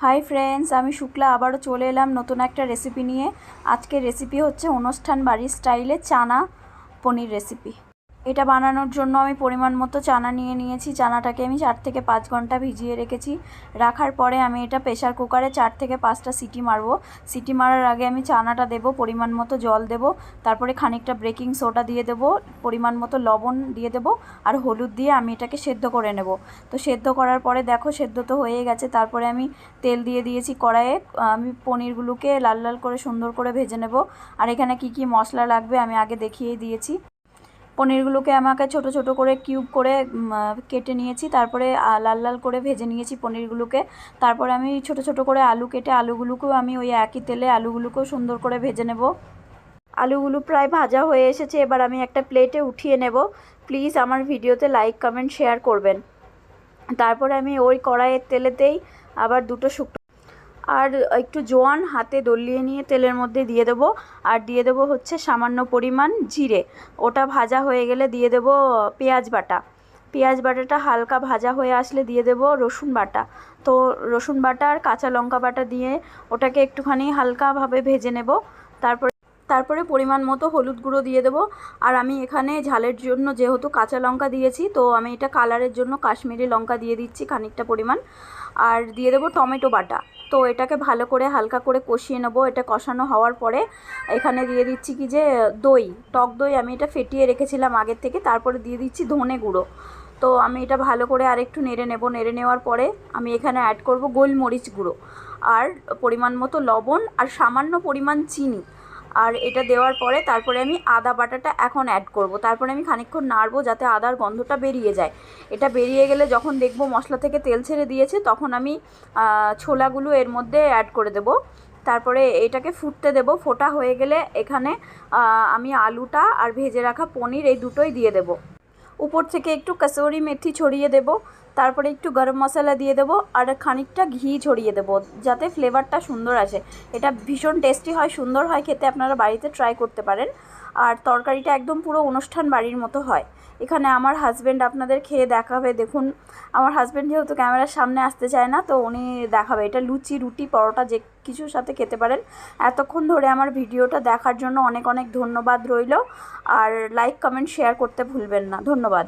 Hi friends, আমি শুক্লা আবারও চলে এলাম নতুন একটা রেসিপি নিয়ে। আজকের রেসিপি হচ্ছে অনুষ্ঠান বাড়ির স্টাইলে চানা পনির রেসিপি। এটা বানানোর জন্য আমি পরিমাণ মতো চানা নিয়েছি। চানাটাকে আমি 4 থেকে 5 ঘন্টা ভিজিয়ে রেখেছি। রাখার পরে আমি এটা প্রেসার কুকারে 4 থেকে 5টা সিটি মারবো। সিটি মারার আগে আমি চানাটা দেবো, পরিমাণ মতো জল দেবো, তারপরে খানিকটা বেকিং সোডা দিয়ে দেবো, পরিমাণ মতো লবণ দিয়ে দেবো আর হলুদ দিয়ে আমি এটাকে সেদ্ধ করে নেব। তো সেদ্ধ করার পরে দেখো সেদ্ধ তো হয়ে গেছে। তারপরে আমি তেল দিয়ে দিয়েছি কড়াইয়ে। আমি পনিরগুলোকে লাল লাল করে সুন্দর করে ভেজে নেব। আর এখানে কি কি মশলা লাগবে আমি আগে দেখিয়ে দিয়েছি। পনিরগুলোকে আমাকে ছোট ছোট করে কিউব করে কেটে নিয়েছি। তারপরে লাল লাল করে ভেজে নিয়েছি পনিরগুলোকে। তারপরে আমি ছোট ছোট করে আলু কেটে আলুগুলোকেও আমি ওই একই তেলে আলুগুলোকেও সুন্দর করে ভেজে নেব। আলুগুলো প্রায় ভাজা হয়ে এসেছে। এবার আমি একটা প্লেটে উঠিয়ে নেব। প্লিজ আমার ভিডিওতে লাইক কমেন্ট শেয়ার করবেন। তারপরে আমি ওই কড়াইয়ের তেলেতেই আবার দুটো শুকনো আর একটু জোয়ান হাতে দলিয়ে নিয়ে তেলের মধ্যে দিয়ে দেবো। আর দিয়ে দেবো হচ্ছে সামান্য পরিমাণ জিরে। ওটা ভাজা হয়ে গেলে দিয়ে দেবো পেঁয়াজ বাটা। পেঁয়াজ বাটাটা হালকা ভাজা হয়ে আসলে দিয়ে দেবো রসুন বাটা। তো রসুন বাটা আর কাঁচা লঙ্কা বাটা দিয়ে ওটাকে একটুখানি হালকাভাবে ভেজে নেব। তারপরে পরিমাণ মতো হলুদ গুঁড়ো দিয়ে দেবো। আর আমি এখানে ঝালের জন্য যেহেতু কাঁচা লঙ্কা দিয়েছি, তো আমি এটা কালারের জন্য কাশ্মীরি লঙ্কা দিয়ে দিচ্ছি খানিকটা পরিমাণ। আর দিয়ে দেবো টমেটো বাটা। তো এটাকে ভালো করে হালকা করে কষিয়ে নেবো। এটা কষানো হওয়ার পরে এখানে দিয়ে দিচ্ছি কি যে দই, টক দই আমি এটা ফেটিয়ে রেখেছিলাম আগের থেকে। তারপরে দিয়ে দিচ্ছি ধনে গুঁড়ো। তো আমি এটা ভালো করে আরেকটু নেড়ে নেব। নেড়ে নেওয়ার পরে আমি এখানে অ্যাড করব গোলমরিচ গুঁড়ো আর পরিমাণ মতো লবণ আর সামান্য পরিমাণ চিনি। আর এটা দেওয়ার পরে তারপরে আমি আদা বাটাটা এখন অ্যাড করব। তারপরে আমি খানিকক্ষণ নাড়বো যাতে আদার গন্ধটা বেরিয়ে যায়। এটা বেরিয়ে গেলে যখন দেখব মশলা থেকে তেল ছেড়ে দিয়েছে, তখন আমি ছোলাগুলো এর মধ্যে অ্যাড করে দেব। তারপরে এটাকে ফুটতে দেব। ফোটা হয়ে গেলে এখানে আমি আলুটা আর ভেজে রাখা পনির এই দুটোই দিয়ে দেব। উপর থেকে একটু কসুরি মেথি ছড়িয়ে দেব। তারপরে একটু গরম মশলা দিয়ে দেবো আর খানিকটা ঘি ছড়িয়ে দেবো যাতে ফ্লেভারটা সুন্দর আসে। এটা ভীষণ টেস্টি হয়, সুন্দর হয় খেতে। আপনারা বাড়িতে ট্রাই করতে পারেন। আর তরকারিটা একদম পুরো অনুষ্ঠান বাড়ির মতো হয়। এখানে আমার হাজব্যান্ড আপনাদের খেয়ে দেখাবে। দেখুন, আমার হাজব্যান্ড যেহেতু ক্যামেরার সামনে আসতে চায় না, তো উনি দেখাবে। এটা লুচি, রুটি, পরোটা যে কিছুর সাথে খেতে পারেন। এতক্ষণ ধরে আমার ভিডিওটা দেখার জন্য অনেক অনেক ধন্যবাদ রইল। আর লাইক কমেন্ট শেয়ার করতে ভুলবেন না। ধন্যবাদ।